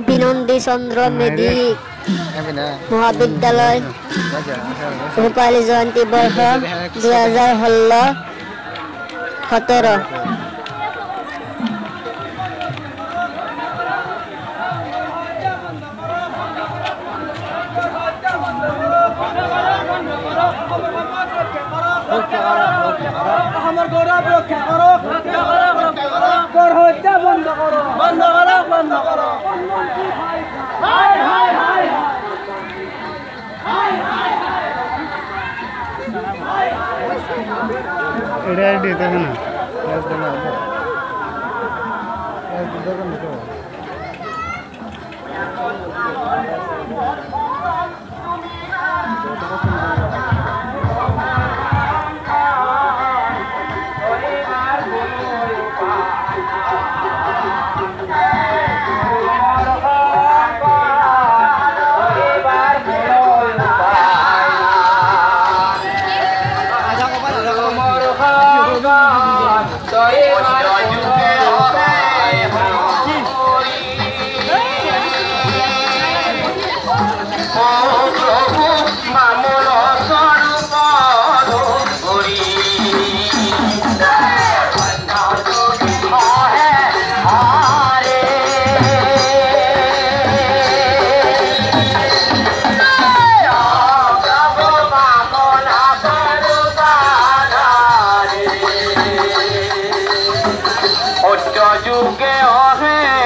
বিনন্দী চন্দ্র মেধি মহাবিদ্যালয় রূপালী জয়ন্তী বর্ষ 2016-17 আমার গৌরব রক্ষা করো কর হত্যা বন্ধ করো বন্ধ করো হায় হায় হায় এটা দিতে না যুগে অহে